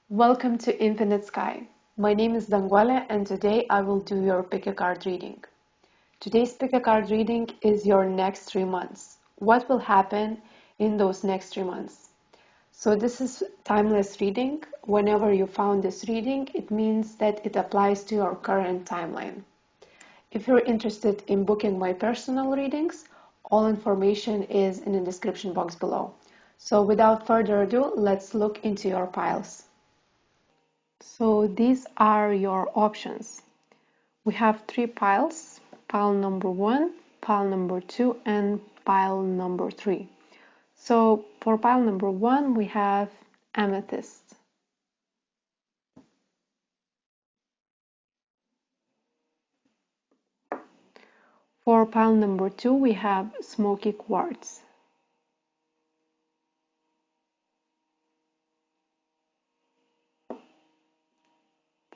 Welcome to Infinite Sky. My name is Danguole and today I will do your pick a card reading. Today's pick a card reading is your next 3 months. What will happen in those next 3 months? So this is timeless reading. Whenever you found this reading, it means that it applies to your current timeline. If you're interested in booking my personal readings, all information is in the description box below. So without further ado, let's look into your piles. So these are your options. We have 3 piles, pile number 1, pile number 2, and pile number 3. So for pile number 1, we have amethyst. For pile number 2, we have smoky quartz.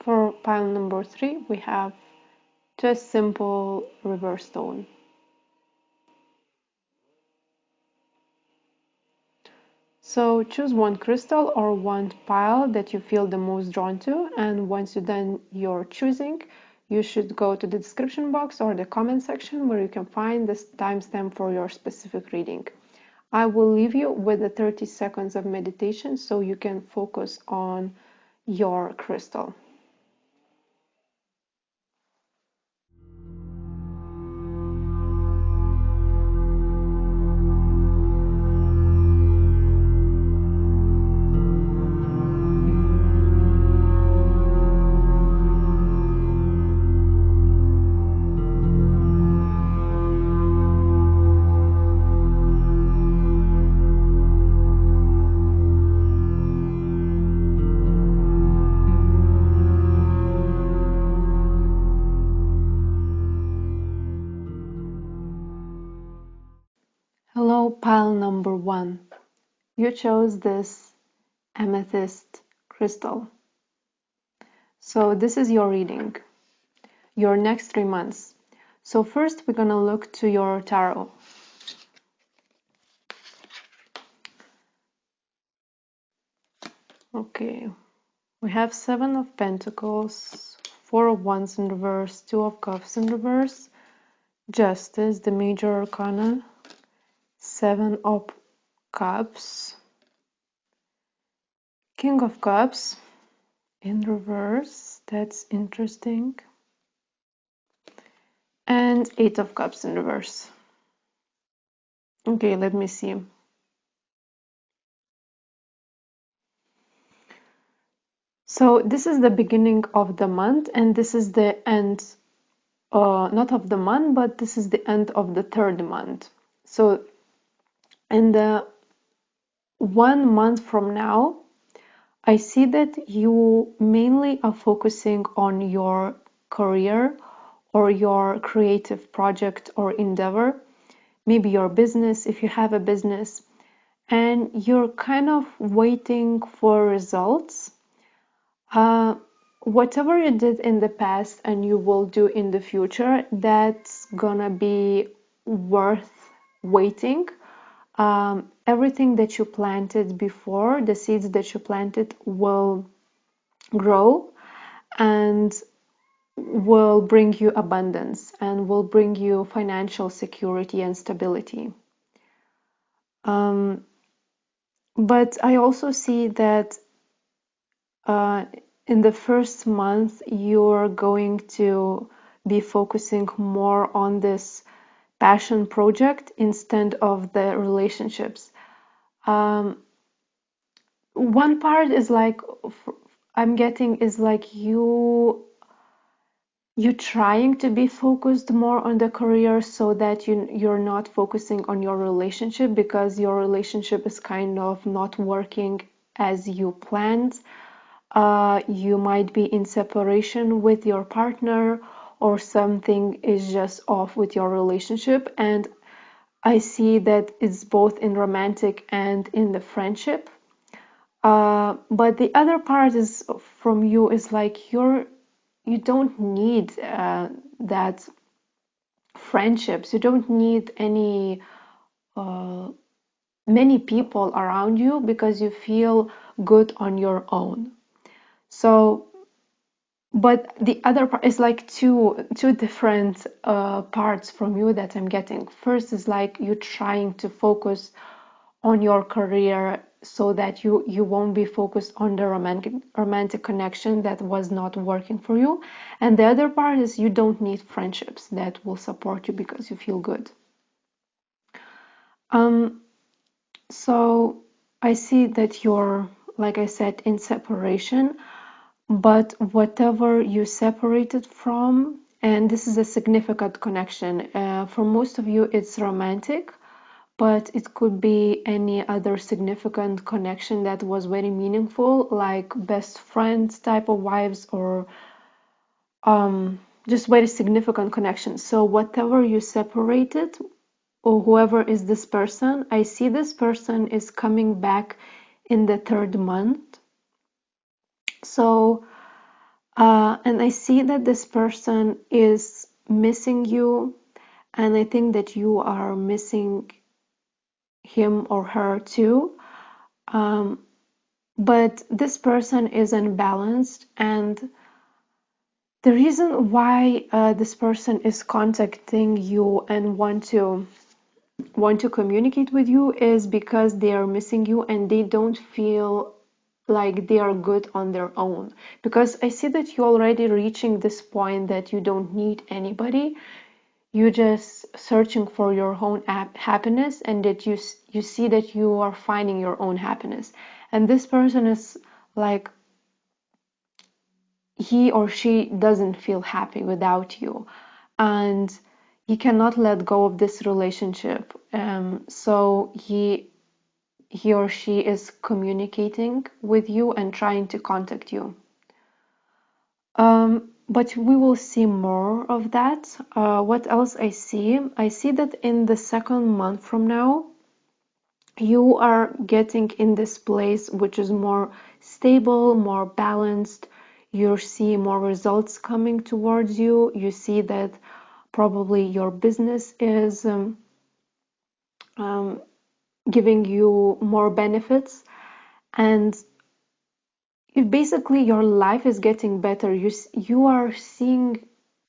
For pile number 3, we have just simple riverstone. So choose one crystal or one pile that you feel the most drawn to, and once you've done your choosing, you should go to the description box or the comment section where you can find the timestamp for your specific reading. I will leave you with the 30 seconds of meditation so you can focus on your crystal. Hello, pile number 1. You chose this amethyst crystal. So this is your reading, your next 3 months. So first we're gonna look to your tarot. Okay, we have 7 of Pentacles, 4 of Wands in reverse, 2 of Cups in reverse, Justice, the major arcana, 7 of Cups, King of Cups in reverse, that's interesting, and 8 of Cups in reverse. Okay, let me see. So this is the beginning of the month and this is the end, not of the month, but this is the end of the 3rd month. So in the 1 month from now, I see that you mainly are focusing on your career or your creative project or endeavor, maybe your business if you have a business, and you're kind of waiting for results. Whatever you did in the past and you will do in the future, that's gonna be worth waiting. Everything that you planted before, the seeds that you planted will grow and will bring you abundance and will bring you financial security and stability. But I also see that in the first month you're going to be focusing more on this passion project instead of the relationships. One part is like I'm getting is like you trying to be focused more on the career so that you're not focusing on your relationship because your relationship is kind of not working as you planned. You might be in separation with your partner or something is just off with your relationship, and I see that it's both in romantic and in the friendship. But the other part is from you is like you don't need that friendships. You don't need any many people around you because you feel good on your own. So, but the other part is like two different parts from you that I'm getting. First is like you trying to focus on your career so that you won't be focused on the romantic connection that was not working for you. And the other part is you don't need friendships that will support you because you feel good. Um, so I see that you're, like I said, in separation, but whatever you separated from, and this is a significant connection. For most of you, it's romantic, but it could be any other significant connection that was very meaningful, like best friends type of wives, or just very significant connection. So whatever you separated, or whoever is this person, I see this person is coming back in the third month. So, and I see that this person is missing you, and I think that you are missing him or her too. But this person is unbalanced, and the reason why this person is contacting you and want to communicate with you is because they are missing you and they don't feel like they are good on their own. Because I see that you're already reaching this point that you don't need anybody. You're just searching for your own happiness, and that you see that you are finding your own happiness. And this person is like, he or she doesn't feel happy without you, and he cannot let go of this relationship. So he or she is communicating with you and trying to contact you. But we will see more of that. What else I see? I see that in the second month from now, you are getting in this place which is more stable, more balanced. You see more results coming towards you. You see that probably your business is giving you more benefits, and basically your life is getting better. You are seeing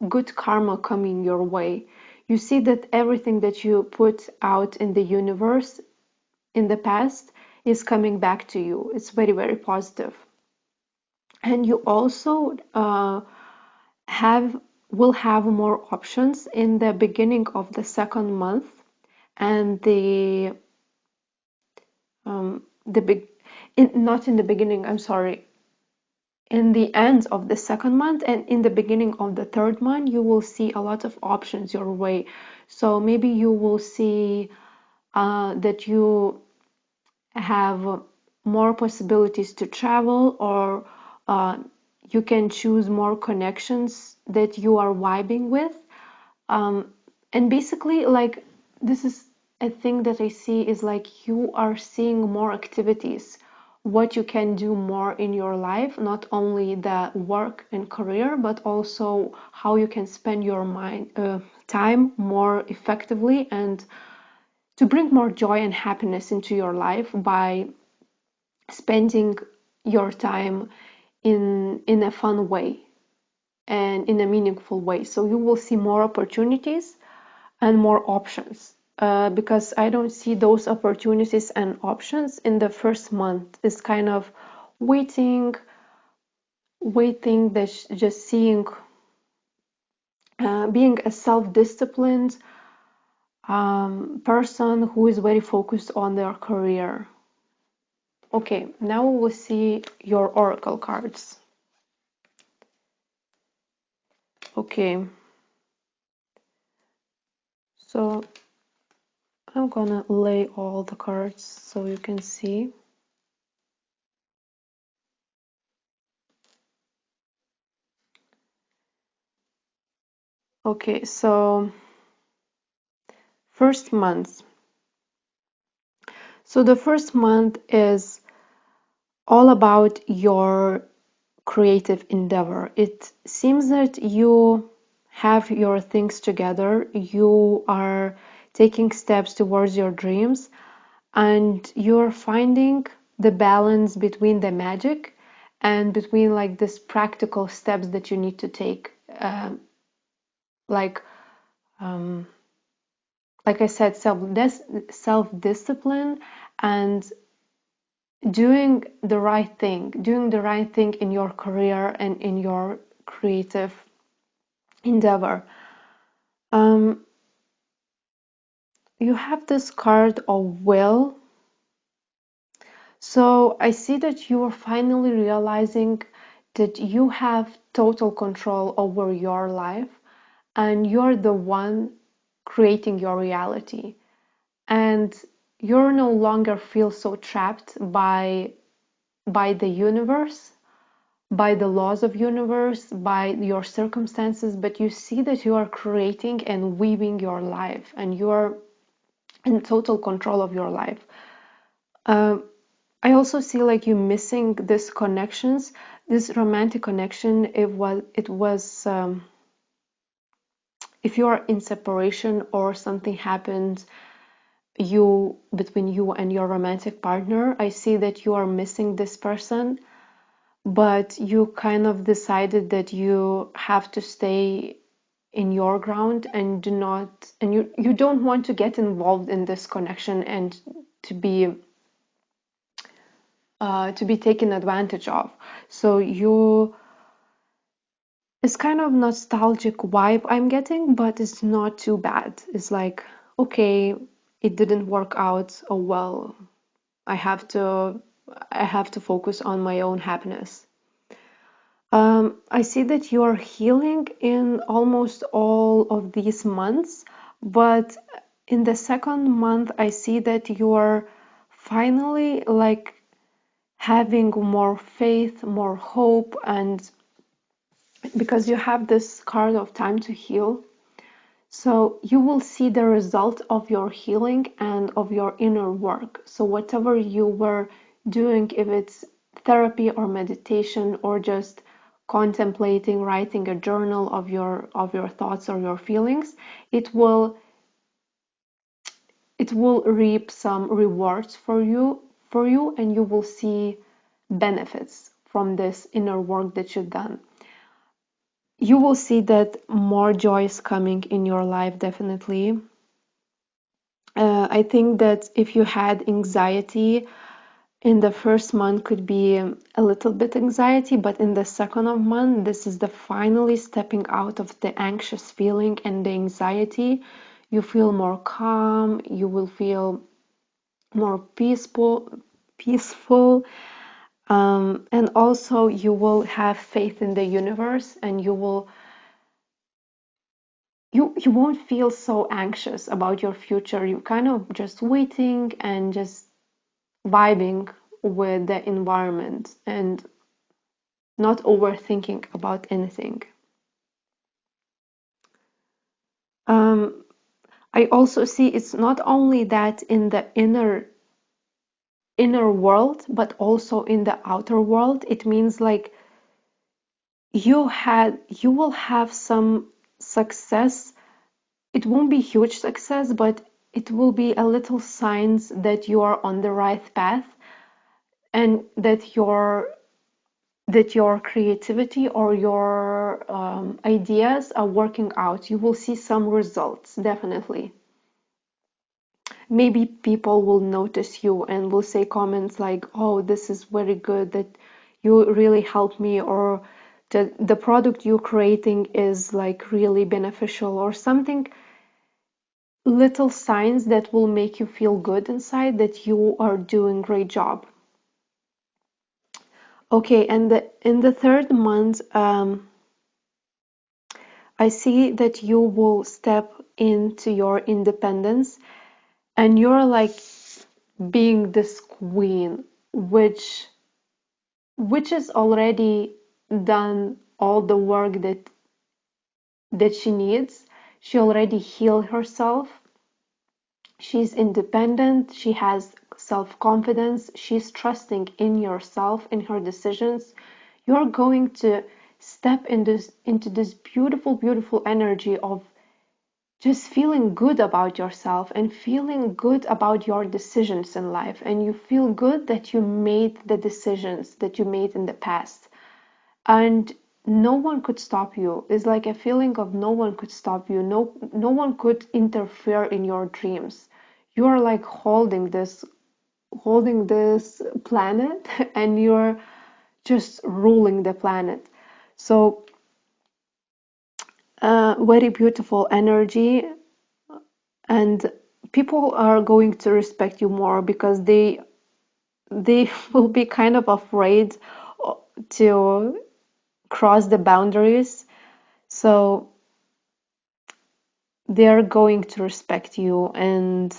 good karma coming your way. You see that everything that you put out in the universe in the past is coming back to you. It's very, very positive. And you also have will have more options in the beginning of the second month, and the big not in the beginning, I'm sorry, in the end of the second month and in the beginning of the third month, you will see a lot of options your way. So maybe you will see that you have more possibilities to travel, or you can choose more connections that you are vibing with. And basically, like, this is a thing that I see is like you are seeing more activities, what you can do more in your life, not only the work and career, but also how you can spend your time more effectively, and to bring more joy and happiness into your life by spending your time in a fun way and in a meaningful way. So you will see more opportunities and more options, because I don't see those opportunities and options in the first month. It's kind of waiting, that just seeing, being a self-disciplined person who is very focused on their career. Okay, now we'll see your oracle cards. Okay, so I'm gonna lay all the cards so you can see. Okay, so first month. So the first month is all about your creative endeavor. It seems that you have your things together, you are taking steps towards your dreams, and you're finding the balance between the magic and between like this practical steps that you need to take, like um, like I said, self-discipline and doing the right thing in your career and in your creative endeavor. You have this card of will. So I see that you are finally realizing that you have total control over your life and you're the one creating your reality. And you're no longer feel so trapped by the universe, by the laws of universe, by your circumstances, but you see that you are creating and weaving your life and you're in total control of your life. I also see like you missing this connections, this romantic connection. It was if you are in separation or something happened between you and your romantic partner, I see that you are missing this person, but you kind of decided that you have to stay in your ground and you don't want to get involved in this connection and to be taken advantage of. So it's kind of nostalgic vibe I'm getting, but it's not too bad. It's like, okay, it didn't work out. Oh well, I have to focus on my own happiness. I see that you are healing in almost all of these months, but in the second month, I see that you are finally like having more faith, more hope, and because you have this card of time to heal, so you will see the result of your healing and of your inner work. So whatever you were doing, if it's therapy or meditation or just contemplating, writing a journal of your thoughts or your feelings, it will reap some rewards for you, and you will see benefits from this inner work that you've done. You will see that more joy is coming in your life, definitely. I think that if you had anxiety in the first month, could be a little bit anxiety, but in the second of month, this is the finally stepping out of the anxious feeling and the anxiety. You feel more calm, you will feel more peaceful, and also you will have faith in the universe, and you won't feel so anxious about your future. You kind of just waiting and just vibing with the environment and not overthinking about anything. Um, I also see it's not only that in the inner world, but also in the outer world. It means like you will have some success. It won't be huge success, but it will be a little signs that you are on the right path and that your creativity or your ideas are working out. You will see some results, definitely. Maybe people will notice you and will say comments like, oh, this is very good, that you really helped me, or the product you're creating is like really beneficial, or something. Little signs that will make you feel good inside that you are doing great job. Okay, and in the third month, I see that you will step into your independence and you're like being this queen, which is already done all the work that she needs. She already healed herself. She's independent, she has self-confidence, she's trusting in yourself, in her decisions. You're going to step into this beautiful, beautiful energy of just feeling good about yourself and feeling good about your decisions in life, and you feel good that you made the decisions that you made in the past, and no one could stop you. It's like a feeling of no one could stop you, no one could interfere in your dreams. You are like holding this planet and you're just ruling the planet. So very beautiful energy, and people are going to respect you more because they will be kind of afraid to cross the boundaries. So they're going to respect you, and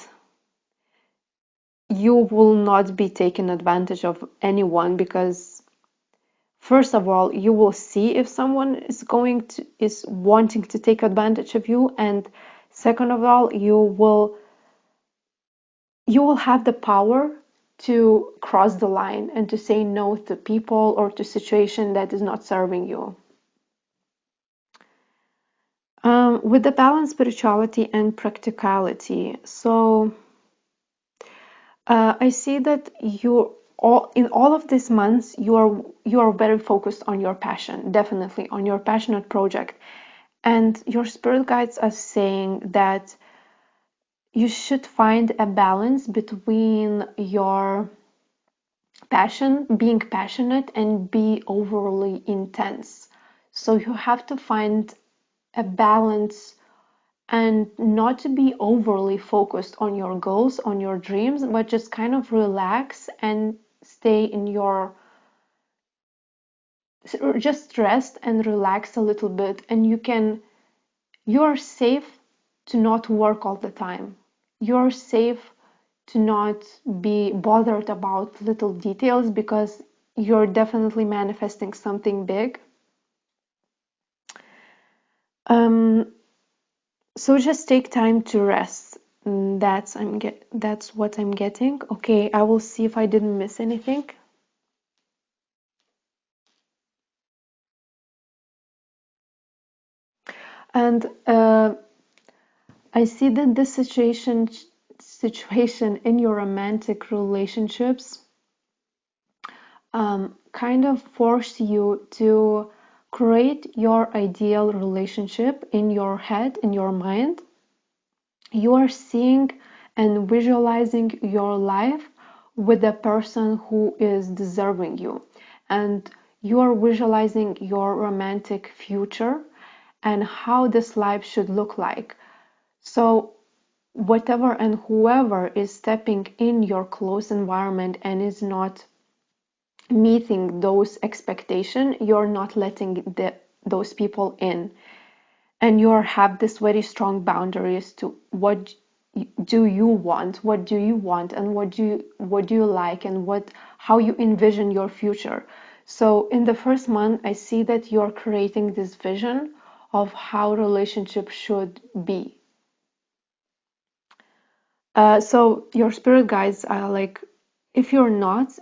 you will not be taken advantage of anyone, because first of all, you will see if someone is wanting to take advantage of you, and second of all, you will have the power to cross the line and to say no to people or to situation that is not serving you. With the balance, spirituality and practicality. So I see that in all of these months you are very focused on your passion, definitely on your passionate project, and your spirit guides are saying that you should find a balance between your passion, being passionate, and be overly intense. So you have to find a balance and not to be overly focused on your goals, on your dreams, but just kind of relax and stay in your, just rest and relax a little bit, and you're safe to not work all the time. You're safe to not be bothered about little details because you're definitely manifesting something big. So just take time to rest. That's what I'm getting. Okay, I will see if I didn't miss anything. And I see that this situation in your romantic relationships kind of force you to create your ideal relationship in your head, in your mind. You are seeing and visualizing your life with the person who is deserving you, and you are visualizing your romantic future and how this life should look like. So whatever and whoever is stepping in your close environment and is not meeting those expectations, you're not letting those people in, and you have this very strong boundaries to what do you want, and what do you like, and how you envision your future. So in the first month, I see that you're creating this vision of how relationship should be. So your spirit guides are like, if you're not,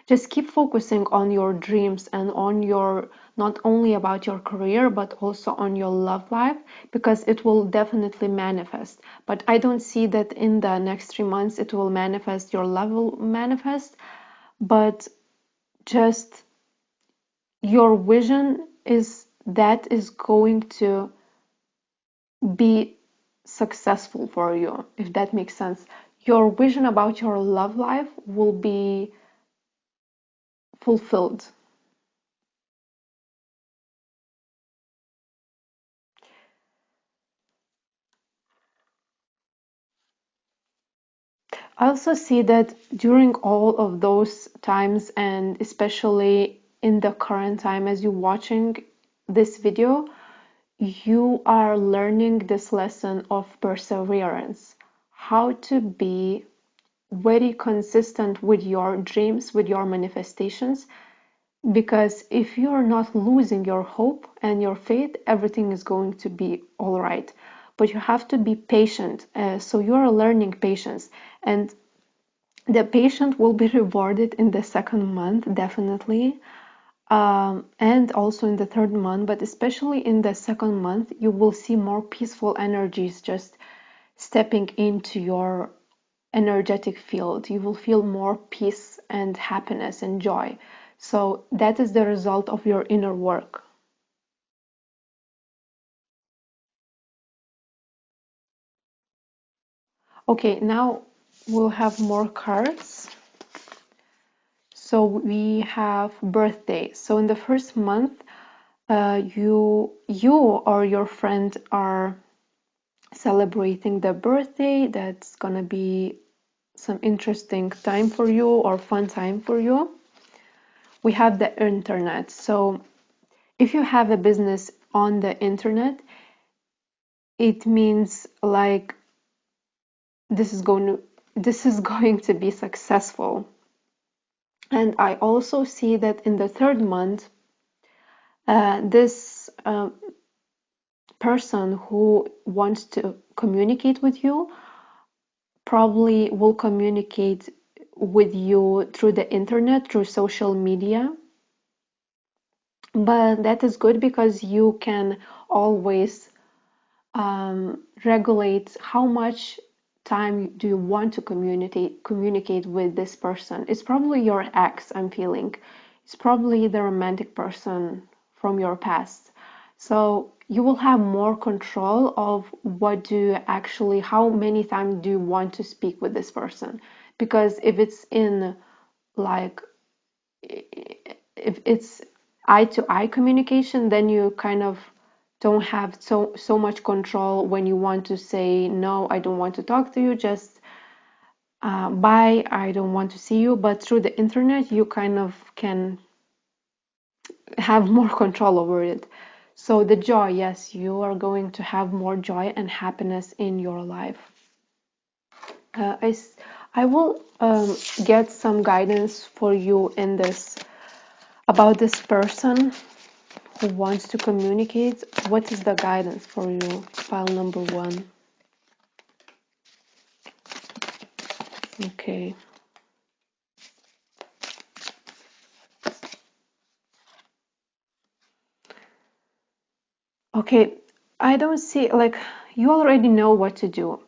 just keep focusing on your dreams and on your, not only about your career, but also on your love life, because it will definitely manifest. But I don't see that in the next 3 months it will manifest, your love will manifest, but just your vision is going to be successful for you, if that makes sense. Your vision about your love life will be fulfilled. I also see that during all of those times, and especially in the current time as you're watching this video, you are learning this lesson of perseverance, how to be very consistent with your dreams, with your manifestations, because if you're not losing your hope and your faith, everything is going to be all right. But you have to be patient. So you're learning patience, and the patient will be rewarded in the second month, definitely. and also in the third month, but especially in the second month, you will see more peaceful energies just stepping into your energetic field. You will feel more peace and happiness and joy. So that is the result of your inner work. Okay, now we'll have more cards. So we have birthday. So in the first month, you or your friend are celebrating the birthday. That's gonna be some interesting time for you or fun time for you. We have the internet. So if you have a business on the internet, it means like this is going to be successful. And I also see that in the third month, this person who wants to communicate with you probably will communicate with you through the internet, through social media. But that is good because you can always regulate how much time do you want to communicate with this person. It's probably your ex, I'm feeling. It's probably the romantic person from your past. So you will have more control of what do you actually, how many times do you want to speak with this person. Because if it's in like, if it's eye to eye communication, then you kind of don't have so much control when you want to say no, I don't want to talk to you, just bye, I don't want to see you. But through the internet you kind of can have more control over it. So the joy, yes, you are going to have more joy and happiness in your life. I will get some guidance for you in this about this person who wants to communicate. What is the guidance for you? Pile number 1. Okay. Okay, I don't see, like, you already know what to do.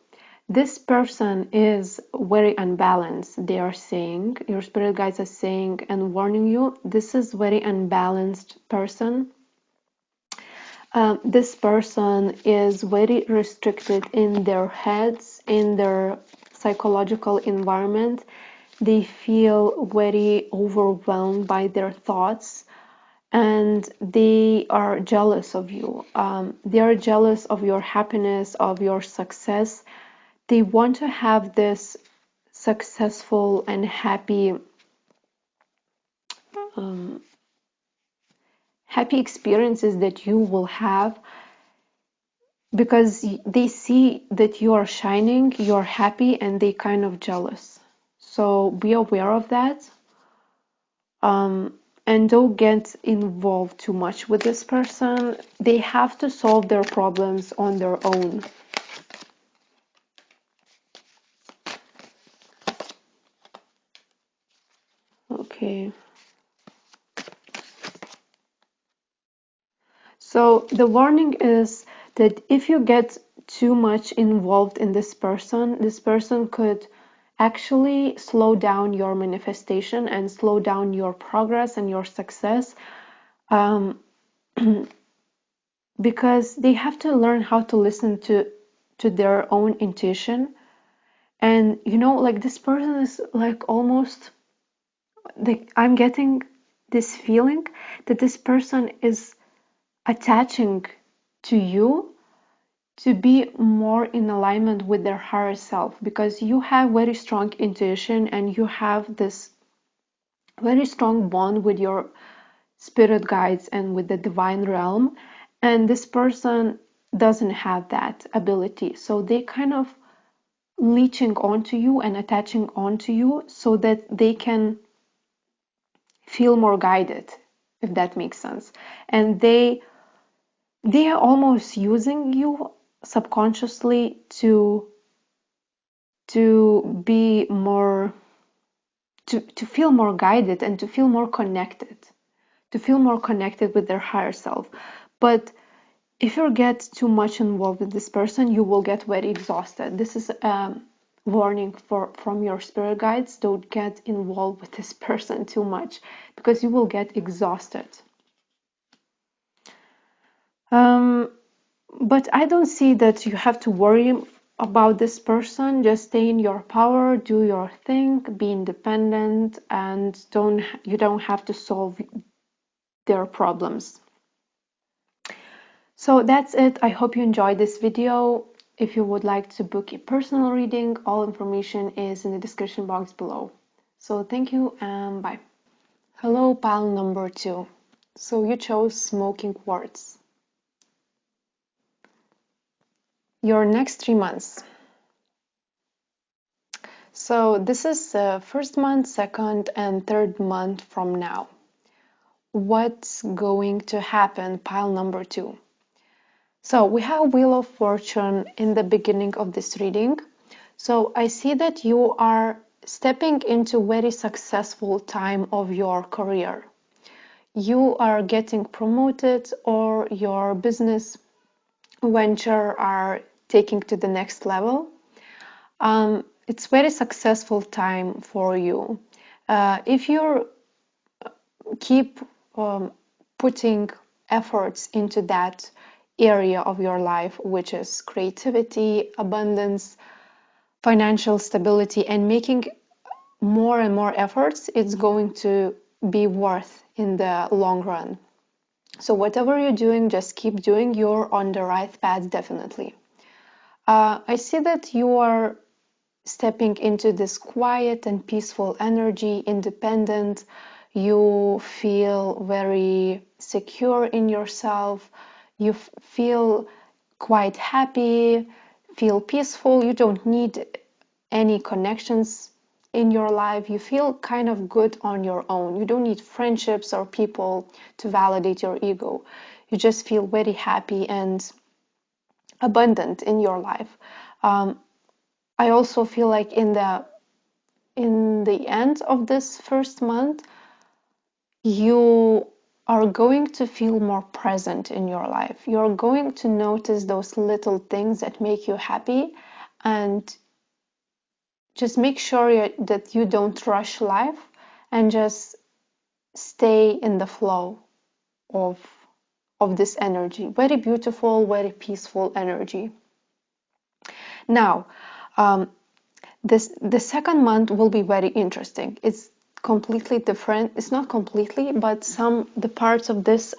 This person is very unbalanced, they are saying. Your spirit guides are saying and warning you. This is very unbalanced person. This person is very restricted in their heads, in their psychological environment. They feel very overwhelmed by their thoughts and they are jealous of you. They are jealous of your happiness, of your success. They want to have this successful and happy experiences that you will have because they see that you are shining, you're happy, and they kind of jealous. So be aware of that. And don't get involved too much with this person. They have to solve their problems on their own. Okay. So the warning is that if you get too much involved in this person could actually slow down your manifestation and slow down your progress and your success, because they have to learn how to listen to their own intuition. And like this person is like almost like, I'm getting this feeling that this person is attaching to you to be more in alignment with their higher self, because you have very strong intuition and you have this very strong bond with your spirit guides and with the divine realm, and this person doesn't have that ability, so they kind of leeching onto you and attaching onto you so that they can feel more guided, if that makes sense. And they are almost using you subconsciously to be more to feel more guided and to feel more connected to feel more connected with their higher self. But if you get too much involved with this person, you will get very exhausted. This is a warning from your spirit guides. Don't get involved with this person too much because you will get exhausted. But I don't see that you have to worry about this person. Just stay in your power, do your thing, be independent, and you don't have to solve their problems. So that's it. I hope you enjoyed this video. If you would like to book a personal reading, all information is in the description box below. So thank you and bye. Hello, pile number 2. So you chose smoking quartz. Your next 3 months. So this is the first month, second, and third month from now. What's going to happen, pile number 2? So we have Wheel of Fortune in the beginning of this reading. So I see that you are stepping into very successful time of your career. You are getting promoted or your business venture are taking to the next level. It's very successful time for you. If you keep putting efforts into that area of your life, which is creativity, abundance, financial stability, and making more and more efforts, it's going to be worth in the long run. So whatever you're doing, just keep doing. You're on the right path, definitely. I see that you are stepping into this quiet and peaceful energy, independent. You feel very secure in yourself. You feel quite happy, feel peaceful. You don't need any connections in your life. You feel kind of good on your own. You don't need friendships or people to validate your ego. You just feel very happy and abundant in your life. I also feel like in the end of this first month, you are going to feel more present in your life. You're going to notice those little things that make you happy, and just make sure that you don't rush life and just stay in the flow of this energy. Very beautiful, very peaceful energy. Now, the second month will be very interesting. It's completely different. It's not completely, but the parts of this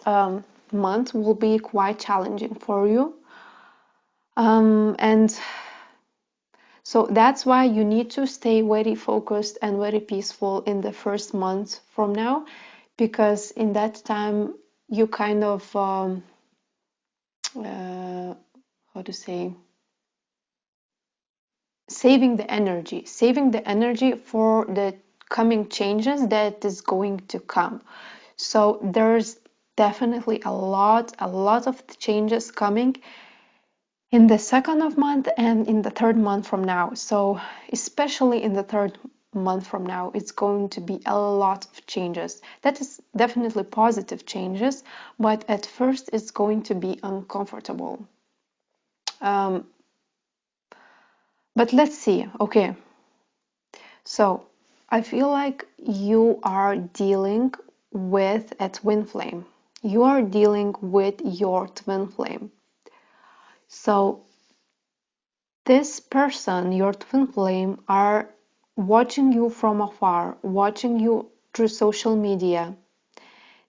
month will be quite challenging for you. And so that's why you need to stay very focused and very peaceful in the first month from now, because in that time you kind of how to say, saving the energy for the coming changes that is going to come. So there's definitely a lot of changes coming in the second of month and in the third month from now. So especially in the third month from now, it's going to be a lot of changes. That is definitely positive changes, but at first it's going to be uncomfortable. But let's see. Okay, so I feel like you are dealing with a twin flame. You are dealing with your twin flame. So this person, your twin flame, are watching you from afar, watching you through social media.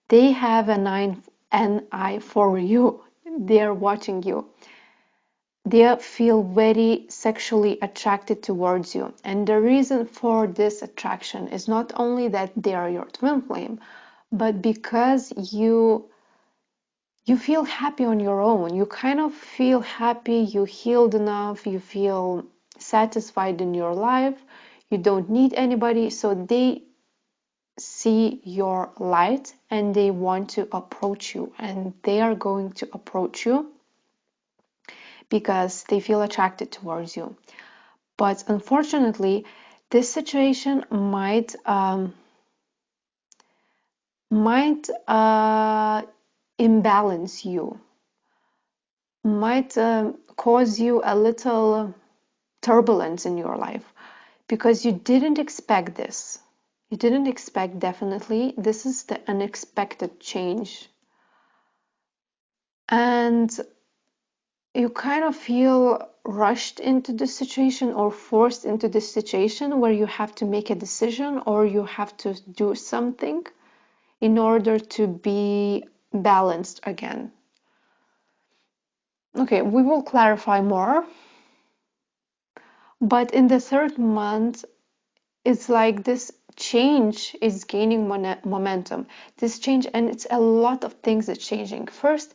They have an eye for you. They are watching you. They feel very sexually attracted towards you. And the reason for this attraction is not only that they are your twin flame, but because you feel happy on your own. You kind of feel happy, you healed enough, you feel satisfied in your life, you don't need anybody. So they see your light and they want to approach you, and they are going to approach you because they feel attracted towards you. But unfortunately, this situation might might imbalance you, might cause you a little turbulence in your life because you didn't expect this. You didn't expect, definitely. This is the unexpected change. And you kind of feel rushed into this situation or forced into this situation where you have to make a decision or you have to do something in order to be balanced again. Okay, we will clarify more. But in the third month, it's like this change is gaining momentum. This change, and it's a lot of things that's changing. First,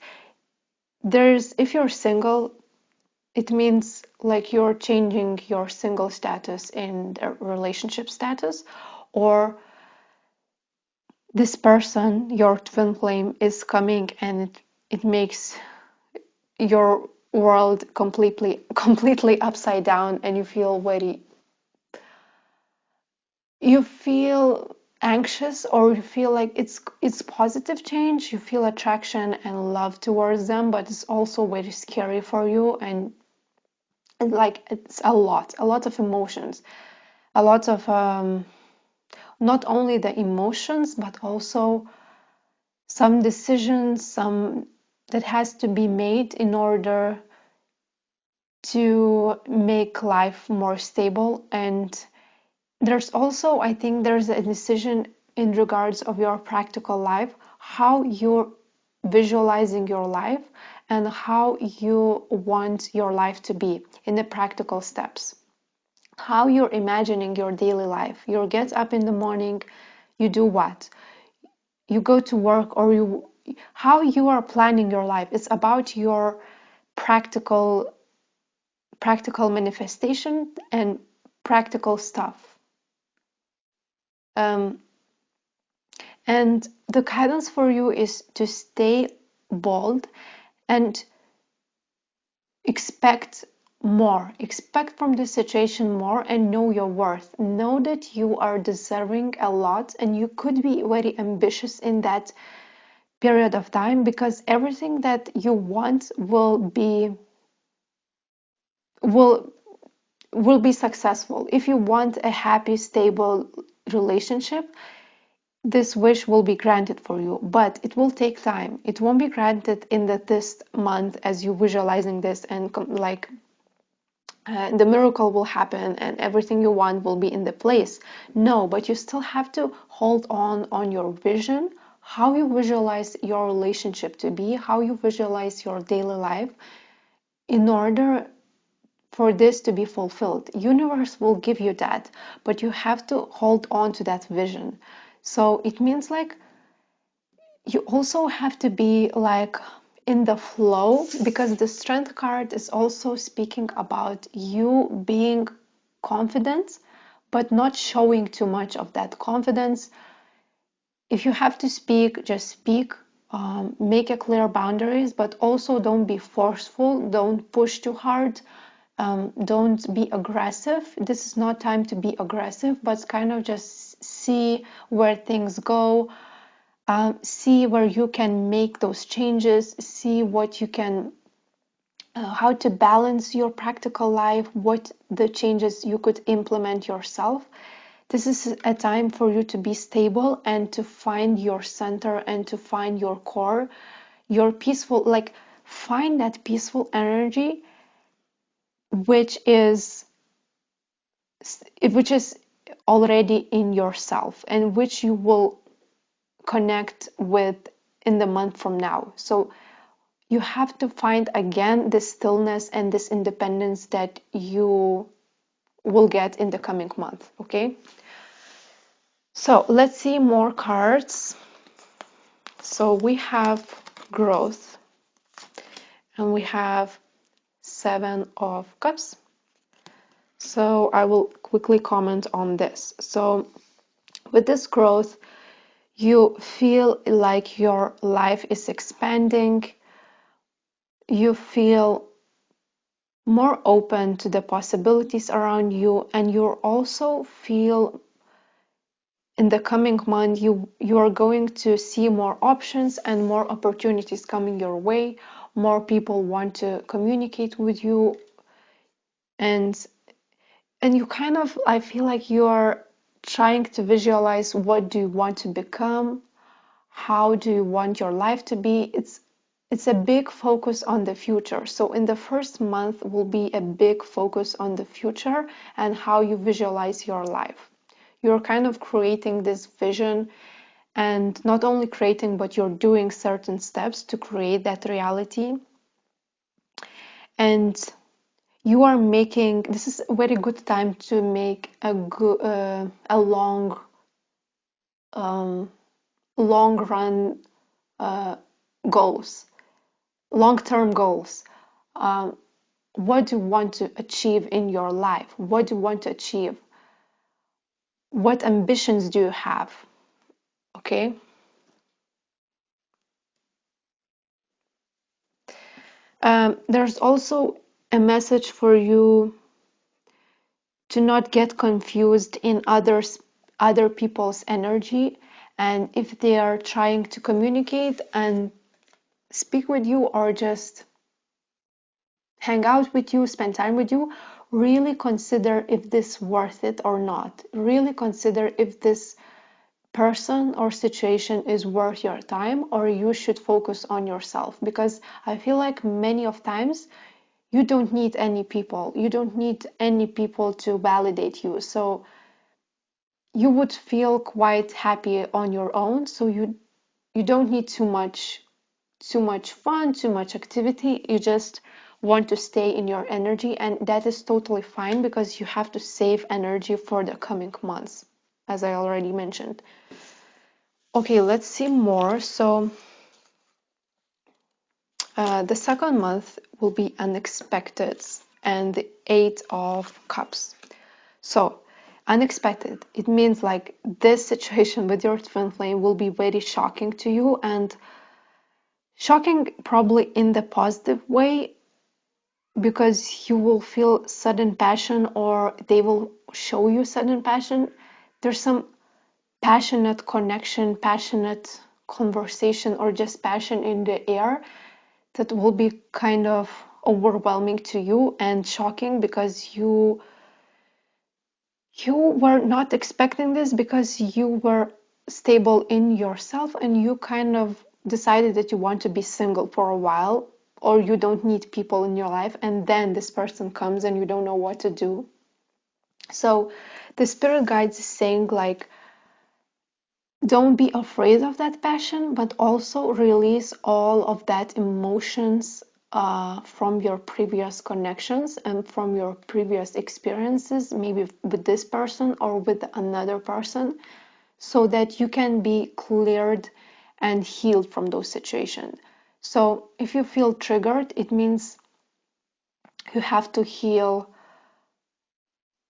if you're single, it means like you're changing your single status in a relationship status, or this person, your twin flame, is coming and it makes your world completely upside down, and you feel anxious, or you feel like it's positive change. You feel attraction and love towards them, but it's also very scary for you, and like it's a lot of emotions, a lot of not only the emotions but also some decisions, some that has to be made in order to make life more stable. And there's also, I think there's a decision in regards of your practical life, how you're visualizing your life and how you want your life to be in the practical steps. How you're imagining your daily life. You get up in the morning, you do what? You go to work, or how you are planning your life. It's about your practical manifestation and practical stuff. And the guidance for you is to stay bold and expect more. Expect from the situation more and know your worth. Know that you are deserving a lot, and you could be very ambitious in that period of time, because everything that you want will be successful. If you want a happy, stable relationship, this wish will be granted for you, but it will take time. It won't be granted in this month as you visualizing this, and the miracle will happen and everything you want will be in the place. No, but you still have to hold on your vision, how you visualize your relationship to be, how you visualize your daily life, in order for this to be fulfilled. Universe will give you that, but you have to hold on to that vision. So it means like you also have to be like in the flow, because the strength card is also speaking about you being confident but not showing too much of that confidence. If you have to speak, just speak. Make a clear boundaries, but also don't be forceful, don't push too hard. Don't be aggressive. This is not time to be aggressive, but kind of just see where things go. See where you can make those changes. See what you can, how to balance your practical life, what the changes you could implement yourself. This is a time for you to be stable and to find your center and to find your core, your peaceful, like find that peaceful energy, which is already in yourself and which you will connect with in the month from now. So you have to find again this stillness and this independence that you will get in the coming month. Okay, so let's see more cards. So we have growth, and we have 7 of Cups. So I will quickly comment on this. So with this growth, you feel like your life is expanding. You feel more open to the possibilities around you, and you also feel in the coming month you are going to see more options and more opportunities coming your way. More people want to communicate with you, and you kind of, I feel like you are trying to visualize what do you want to become, how do you want your life to be. It's a big focus on the future. So in the first month will be a big focus on the future and how you visualize your life. You're kind of creating this vision, and not only creating, but you're doing certain steps to create that reality. And you are making, this is a very good time to make a long run goals, long-term goals. What do you want to achieve in your life? What do you want to achieve? What ambitions do you have? Okay. There's also a message for you to not get confused in other people's energy, and if they are trying to communicate and speak with you or just hang out with you, spend time with you, really consider if this is worth it or not. Really consider if this person or situation is worth your time, or you should focus on yourself, because I feel like many of times you don't need any people. You don't need any people to validate you. So you would feel quite happy on your own. So you don't need too much fun, too much activity. You just want to stay in your energy, and that is totally fine because you have to save energy for the coming months, as I already mentioned. Okay, let's see more. So the second month will be unexpected, and the Eight of Cups. So unexpected, it means like this situation with your twin flame will be very shocking to you, and shocking probably in the positive way, because you will feel sudden passion, or they will show you sudden passion. There's some passionate connection, passionate conversation, or just passion in the air that will be kind of overwhelming to you and shocking, because you were not expecting this, because you were stable in yourself and you kind of decided that you want to be single for a while, or you don't need people in your life, and then this person comes and you don't know what to do. So the spirit guides is saying like, don't be afraid of that passion, but also release all of that emotions from your previous connections and from your previous experiences, maybe with this person or with another person, so that you can be cleared and healed from those situations. So if you feel triggered, it means you have to heal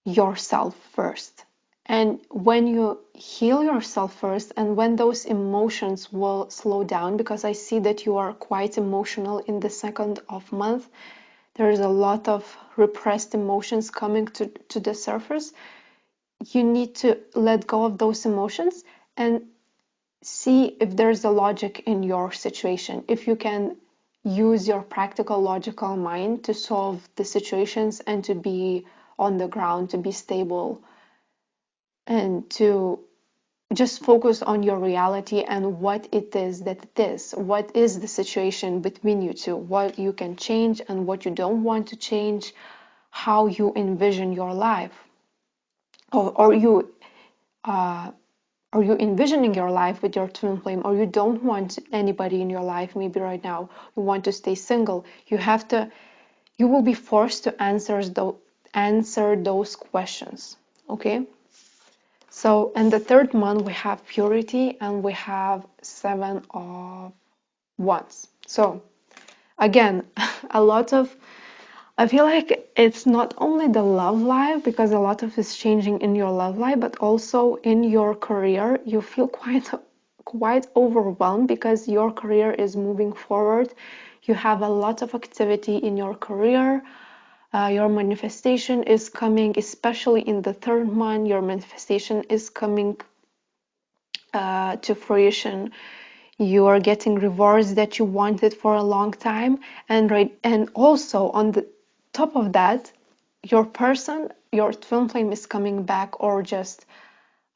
yourself first. And when you heal yourself first, and when those emotions will slow down, because I see that you are quite emotional in the second of month, there's a lot of repressed emotions coming to the surface. You need to let go of those emotions and see if there's a logic in your situation, if you can use your practical logical mind to solve the situations and to be on the ground, to be stable, and to just focus on your reality and what it is that it is. What is the situation between you two? What you can change and what you don't want to change, how you envision your life. Or you are you envisioning your life with your twin flame, or you don't want anybody in your life? Maybe right now you want to stay single. You will be forced to answer those questions. Okay. So in the third month we have purity, and we have Seven of Wands. So again, I feel like it's not only the love life, because a lot of is changing in your love life, but also in your career. You feel quite overwhelmed because your career is moving forward. You have a lot of activity in your career. Your manifestation is coming, especially in the third month. Your manifestation is coming to fruition. You are getting rewards that you wanted for a long time, and also on the top of that, your twin flame is coming back, or just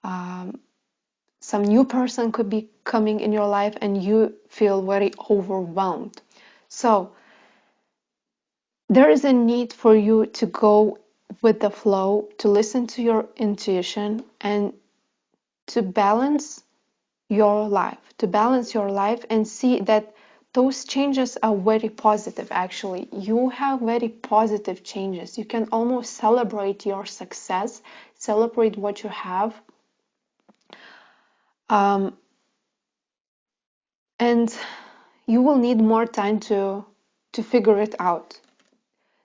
some new person could be coming in your life, and you feel very overwhelmed. So there is a need for you to go with the flow, to listen to your intuition, and to balance your life and see that those changes are very positive. Actually, you have very positive changes. You can almost celebrate your success, celebrate what you have, and you will need more time to figure it out.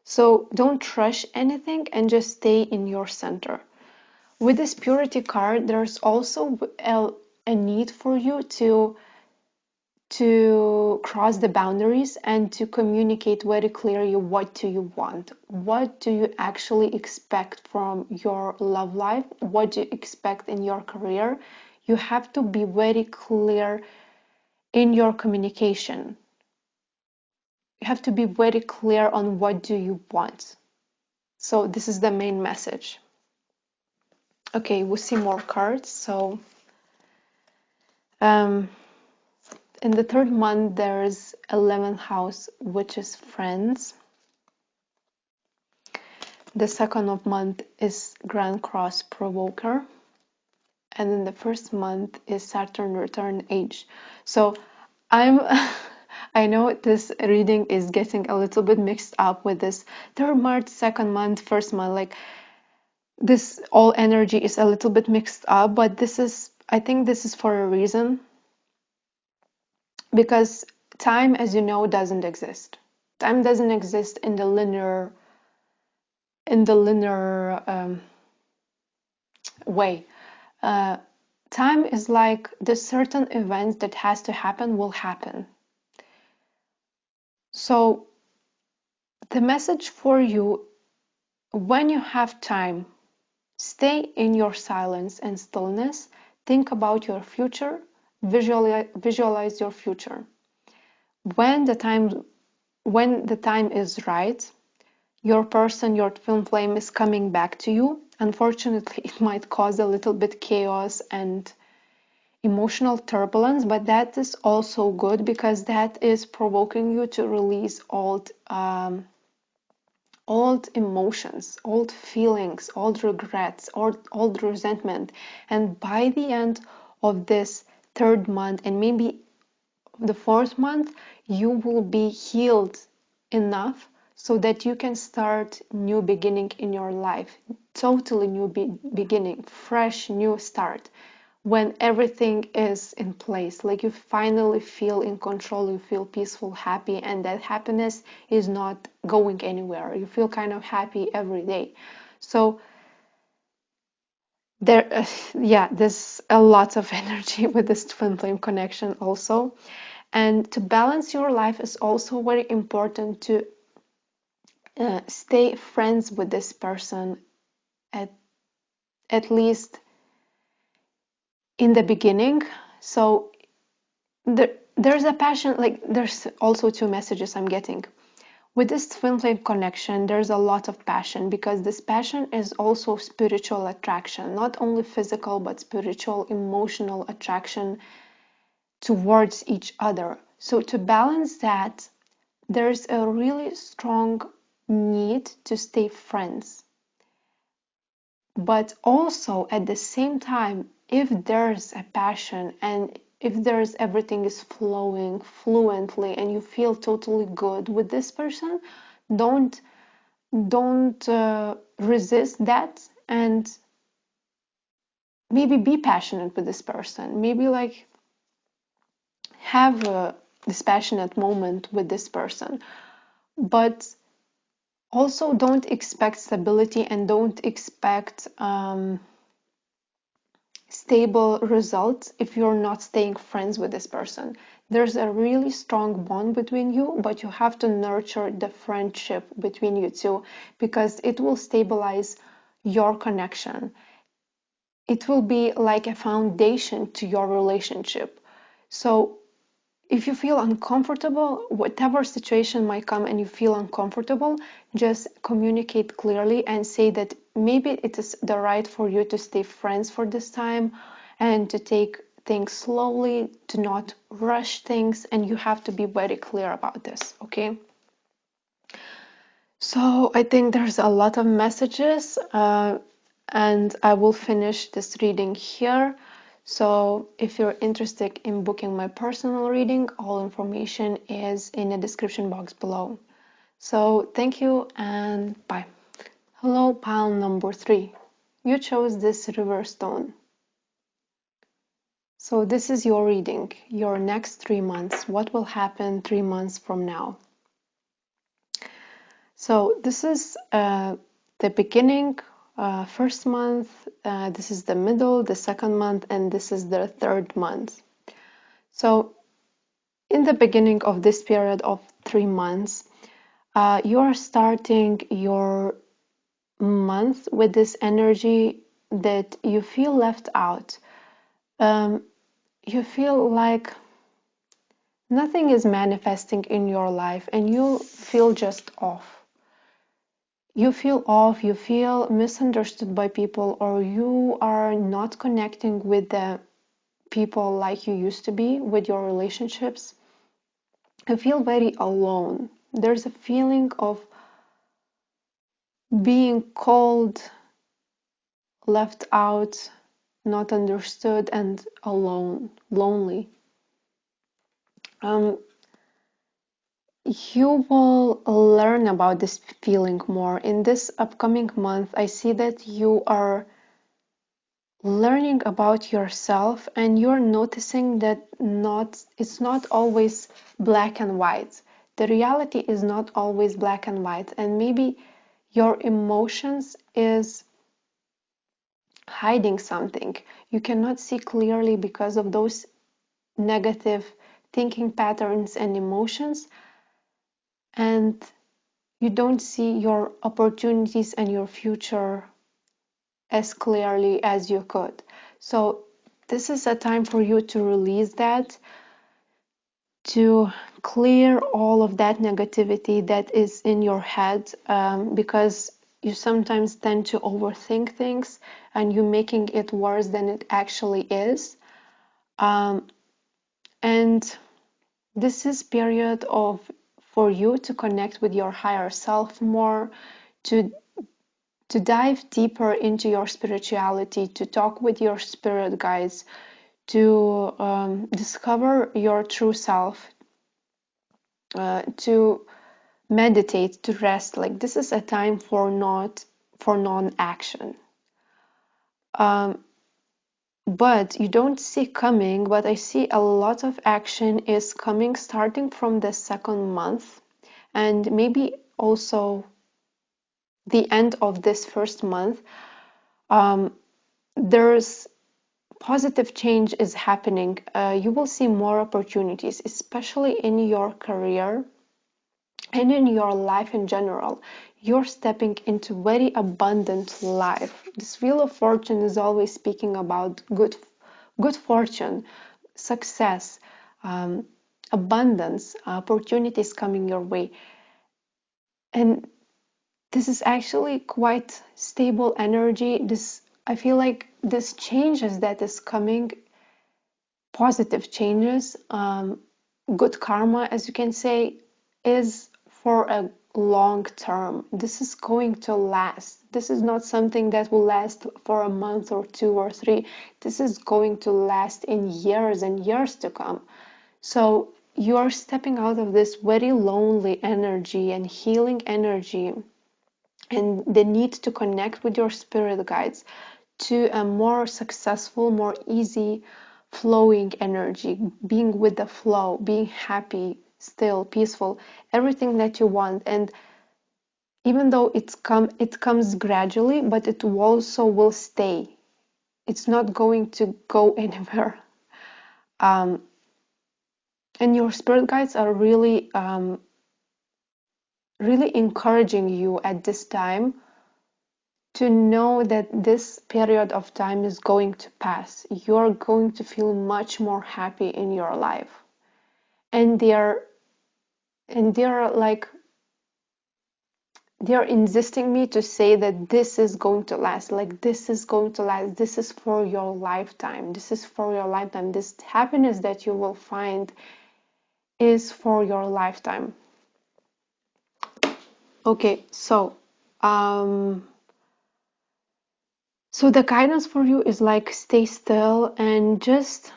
So don't rush anything and just stay in your center. With this purity card, there's also a need for you to cross the boundaries and to communicate very clearly what do you want, what do you actually expect from your love life, what do you expect in your career. You have to be very clear in your communication. You have to be very clear on what do you want. So this is the main message. Okay, we'll see more cards. So in the third month, there's 11th house, which is friends. The second of month is Grand Cross Provoker. And then the first month is Saturn Return Age. So I'm I know this reading is getting a little bit mixed up with this third month, second month, first month. Like this all energy is a little bit mixed up, but I think this is for a reason. Because time, as you know, doesn't exist. Time doesn't exist in the linear way. Time is like the certain events that has to happen will happen. So the message for you, when you have time, stay in your silence and stillness, think about your future, visualize your future. When the time is right, your person, your twin flame is coming back to you. Unfortunately, it might cause a little bit chaos and emotional turbulence, but that is also good because that is provoking you to release old emotions, old feelings, old regrets, old resentment. And by the end of this third month and maybe the fourth month, you will be healed enough so that you can start new beginning in your life, totally new beginning, fresh new start, when everything is in place. Like you finally feel in control, you feel peaceful, happy, and that happiness is not going anywhere. You feel kind of happy every day. So there's a lot of energy with this twin flame connection also. And to balance your life is also very important to stay friends with this person at least in the beginning. So there's a passion, like there's also two messages I'm getting. With this twin flame connection, there's a lot of passion because this passion is also spiritual attraction, not only physical, but spiritual, emotional attraction towards each other. So to balance that, there's a really strong need to stay friends. But also at the same time, if there's a passion and if there's everything is flowing fluently and you feel totally good with this person, don't resist that, and maybe be passionate with this person. Maybe like have this passionate moment with this person, but also don't expect stability and don't expect stable results if you're not staying friends with this person. There's a really strong bond between you, but you have to nurture the friendship between you two because it will stabilize your connection. it will be like a foundation to your relationship. So if you feel uncomfortable, whatever situation might come and you feel uncomfortable, just communicate clearly and say that maybe it is the right for you to stay friends for this time and to take things slowly, to not rush things, and you have to be very clear about this, okay? So I think there's a lot of messages, and I will finish this reading here. So if you're interested in booking my personal reading, all information is in the description box below. So thank you and bye. Hello, pile number 3. You chose this riverstone. So this is your reading, your next 3 months. What will happen 3 months from now? So this is the beginning, first month, this is the middle, the second month, and this is the third month. So in the beginning of this period of 3 months, you are starting your month with this energy that you feel left out. You feel like nothing is manifesting in your life and you feel just off. You feel off, you feel misunderstood by people, or you are not connecting with the people like you used to be with your relationships. I feel very alone. There's a feeling of being cold, left out, not understood, and alone, lonely. You will learn about this feeling more. In this upcoming month, I see that you are learning about yourself and you're noticing that it's not always black and white. The reality is not always black and white, and maybe your emotions is hiding something. You cannot see clearly because of those negative thinking patterns and emotions, and you don't see your opportunities and your future as clearly as you could. So this is a time for you to release that, to clear all of that negativity that is in your head, because you sometimes tend to overthink things and you're making it worse than it actually is. And this is period of for you to connect with your higher self more, to dive deeper into your spirituality, to talk with your spirit guides, to discover your true self, to meditate, to rest. Like this is a time for non-action. But you don't see coming, but I see a lot of action is coming starting from the second month and maybe also the end of this first month. There's positive change is happening. You will see more opportunities, especially in your career and in your life in general. You're stepping into very abundant life. This wheel of fortune is always speaking about good fortune, success, abundance, opportunities coming your way. And this is actually quite stable energy. I feel like this changes that is coming, positive changes, good karma, as you can say, is for a long term. This is going to last. This is not something that will last for a month or 2 or 3. This is going to last in years and years to come. So you are stepping out of this very lonely energy and healing energy and the need to connect with your spirit guides to a more successful, more easy flowing energy, being with the flow, being happy, still peaceful, everything that you want. And even though it comes gradually, but it also will stay. It's not going to go anywhere. And your spirit guides are really really encouraging you at this time to know that this period of time is going to pass. You're going to feel much more happy in your life. And they're like, they're insisting me to say that this is going to last, like this is going to last, this is for your lifetime, this is for your lifetime, this happiness that you will find is for your lifetime. Okay, so the guidance for you is like stay still and just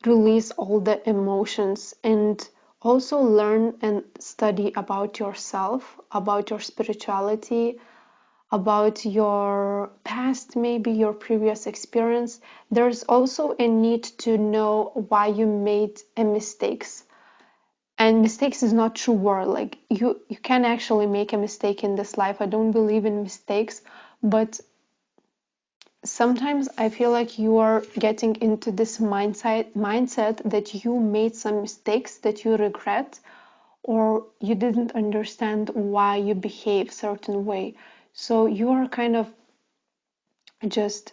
release all the emotions, and also learn and study about yourself, about your spirituality, about your past, maybe your previous experience. There's also a need to know why you made a mistakes. And mistakes is not true word. Like you can actually make a mistake in this life. I don't believe in mistakes, but sometimes I feel like you are getting into this mindset that you made some mistakes that you regret, or you didn't understand why you behave certain way. So you are kind of just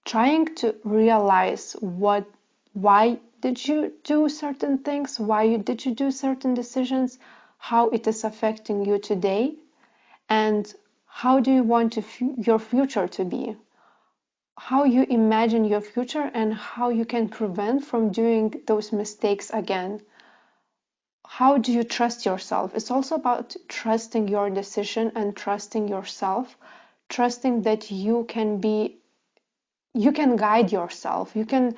trying to realize why did you do certain things, did you do certain decisions, how it is affecting you today, and how do you want your future to be, how you imagine your future, and how you can prevent from doing those mistakes again. How do you trust yourself? It's also about trusting your decision and trusting yourself, trusting that you can guide yourself, you can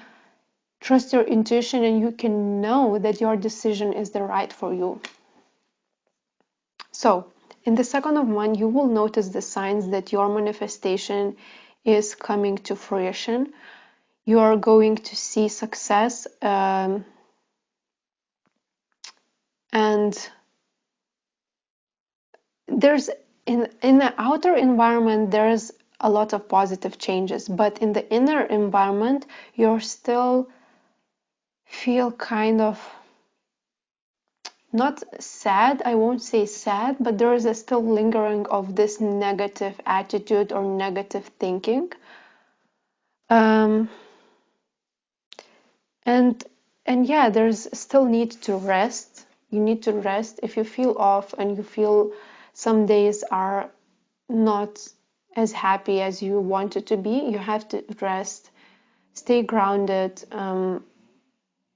trust your intuition, and you can know that your decision is the right for you. So in the second of month, you will notice the signs that your manifestation is coming to fruition. You are going to see success, and there's in the outer environment there's a lot of positive changes, but in the inner environment you're still feel kind of not sad, I won't say sad, but there is a still lingering of this negative attitude or negative thinking. And yeah, there's still need to rest. You need to rest. If you feel off and you feel some days are not as happy as you wanted to be, you have to rest, stay grounded,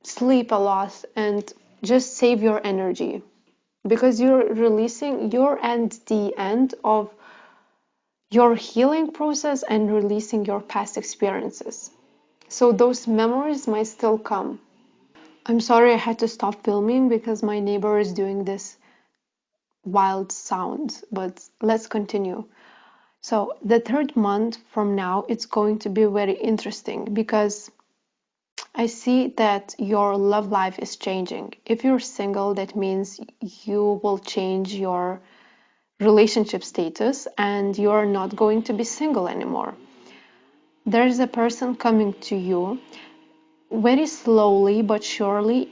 sleep a lot, and just save your energy, because you're at the end of your healing process and releasing your past experiences. So those memories might still come. I'm sorry I had to stop filming because my neighbor is doing this wild sound, but let's continue. So the third month from now, it's going to be very interesting because I see that your love life is changing. If you're single, that means you will change your relationship status and you're not going to be single anymore. There's a person coming to you very slowly but surely.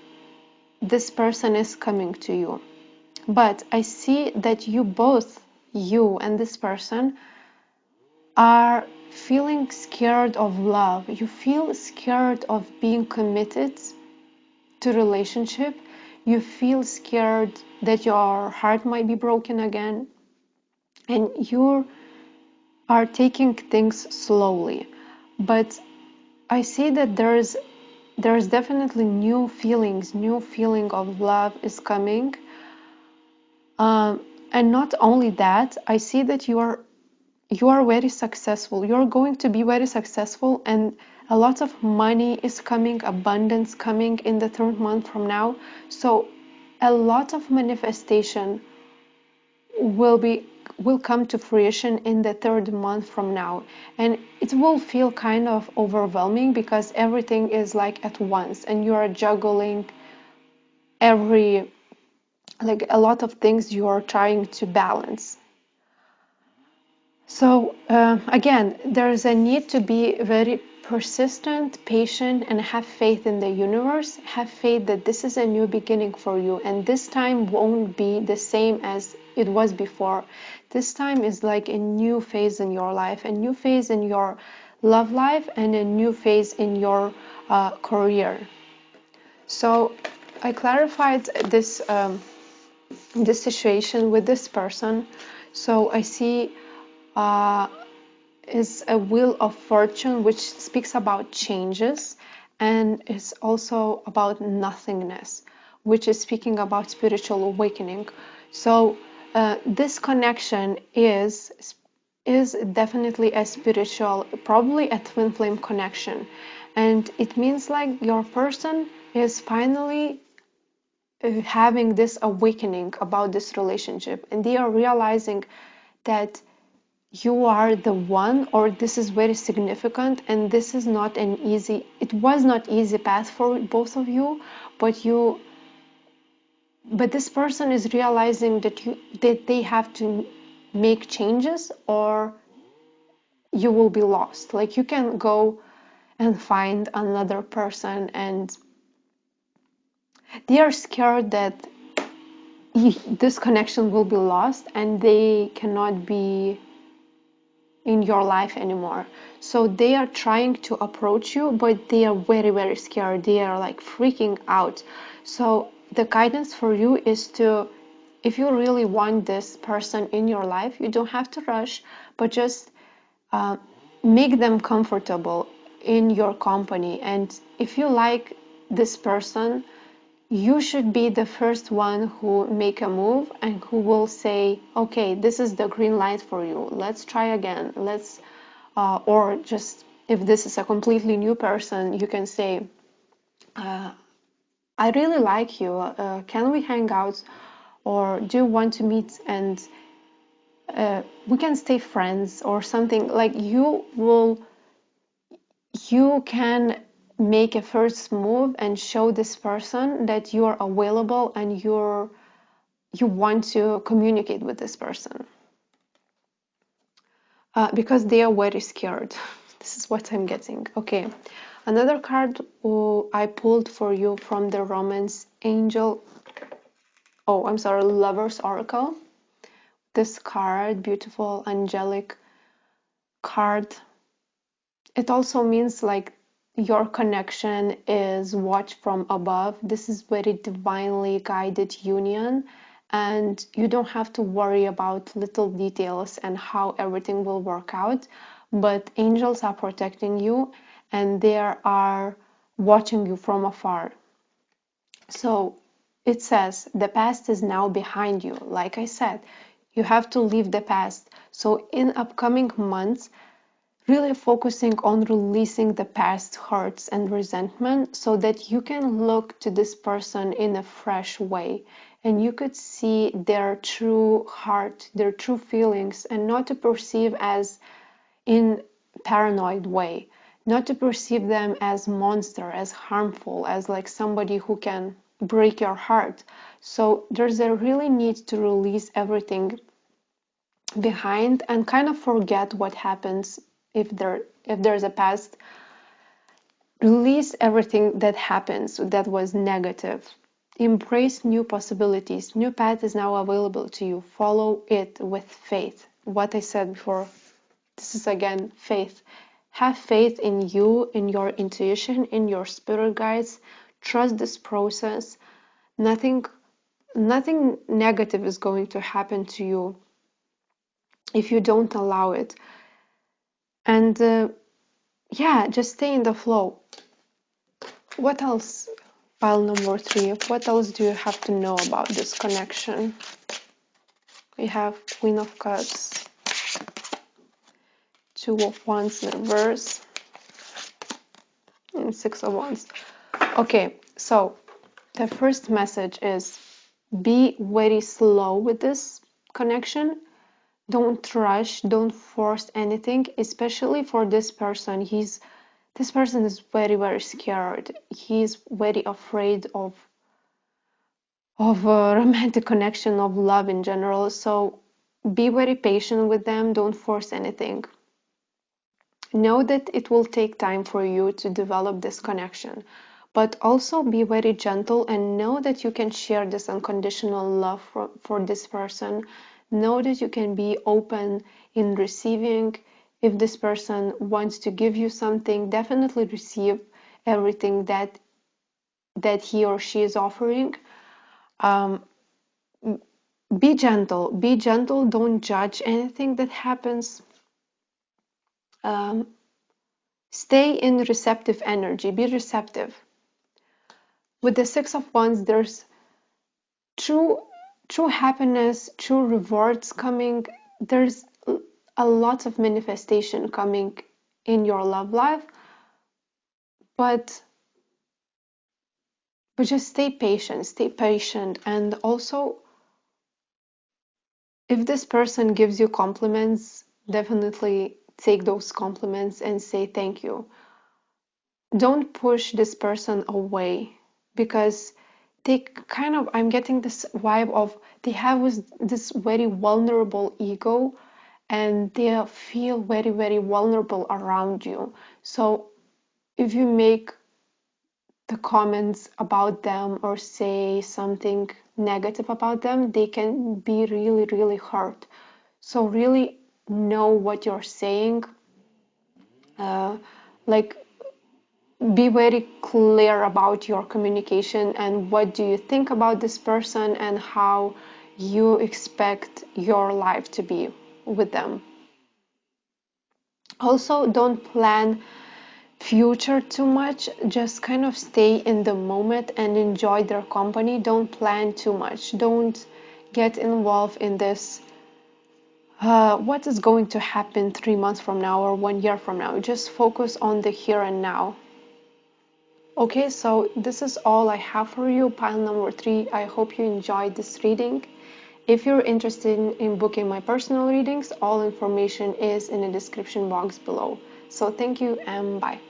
This person is coming to you, but I see that you and this person are feeling scared of love. You feel scared of being committed to relationship. You feel scared that your heart might be broken again, and you are taking things slowly. But I see that there's definitely new feeling of love is coming. And not only that, I see that you are very successful. You're going to be very successful, and a lot of money is coming, abundance coming in the third month from now. So a lot of manifestation will come to fruition in the third month from now, and it will feel kind of overwhelming because everything is like at once and you are juggling a lot of things you are trying to balance. So again, there is a need to be very persistent, patient, and have faith in the universe. Have faith that this is a new beginning for you, and this time won't be the same as it was before. This time is like a new phase in your life, a new phase in your love life, and a new phase in your career. So I clarified this situation with this person. So I see is a wheel of fortune, which speaks about changes, and is also about nothingness, which is speaking about spiritual awakening. So this connection is definitely a spiritual, probably a twin flame connection, and it means like your person is finally having this awakening about this relationship, and they are realizing that you are the one, or this is very significant, and this is not an easy, it was not easy path for both of you, but this person is realizing that they have to make changes, or you will be lost. Like, you can go and find another person, and they are scared that this connection will be lost and they cannot be in your life anymore. So they are trying to approach you, but they are very, very scared. They are like freaking out. So the guidance for you is to, if you really want this person in your life, you don't have to rush, but just make them comfortable in your company. And if you like this person, you should be the first one who make a move and who will say, okay, this is the green light for you, let's try again, let's or just, if this is a completely new person, you can say, I really like you, can we hang out, or do you want to meet and we can stay friends, or something. Like, you can make a first move and show this person that you are available and you want to communicate with this person, because they are very scared. This is what I'm getting. Okay, another card I pulled for you from the Romance Angel, oh, I'm sorry, Lover's Oracle. This card, beautiful angelic card, it also means like your connection is watched from above. This is very divinely guided union, and you don't have to worry about little details and how everything will work out, but angels are protecting you and they are watching you from afar. So it says the past is now behind you. Like I said, you have to leave the past. So in upcoming months, really focusing on releasing the past hurts and resentment, so that you can look to this person in a fresh way and you could see their true heart, their true feelings, and not to perceive as in paranoid way, not to perceive them as monster, as harmful, as like somebody who can break your heart. So there's a really need to release everything behind and kind of forget what happens. If there's a past, release everything that happens that was negative. Embrace new possibilities. New path is now available to you. Follow it with faith. What I said before, this is again faith. Have faith in you, in your intuition, in your spirit guides. Trust this process. Nothing negative is going to happen to you if you don't allow it. And yeah, just stay in the flow. What else? Pile number 3. What else do you have to know about this connection? We have Queen of Cups, Two of Wands in reverse, and Six of Wands. Okay, so the first message is be very slow with this connection. Don't rush, don't force anything, especially for this person. This person is very, very scared. He's very afraid of a romantic connection, of love in general. So be very patient with them. Don't force anything. Know that it will take time for you to develop this connection, but also be very gentle and know that you can share this unconditional love for this person. Know that you can be open in receiving. If this person wants to give you something, definitely receive everything that he or she is offering. Um, be gentle. Be gentle. Don't judge anything that happens. Um, Stay in receptive energy. Be receptive. With the Six of Wands, there's true happiness, true rewards coming. There's a lot of manifestation coming in your love life, but just stay patient. Stay patient, and also, if this person gives you compliments, definitely take those compliments and say thank you. Don't push this person away, because they kind of, I'm getting this vibe of they have this very vulnerable ego, and they feel very, very vulnerable around you. So if you make the comments about them or say something negative about them, they can be really, really hurt. So really know what you're saying. Like, be very clear about your communication and what do you think about this person and how you expect your life to be with them. Also, don't plan future too much. Just kind of stay in the moment and enjoy their company. Don't plan too much. Don't get involved in this what is going to happen 3 months from now or 1 year from now. Just focus on the here and now. Okay, so this is all I have for you, pile number 3. I hope you enjoyed this reading. If you're interested in booking my personal readings, all information is in the description box below. So thank you and bye.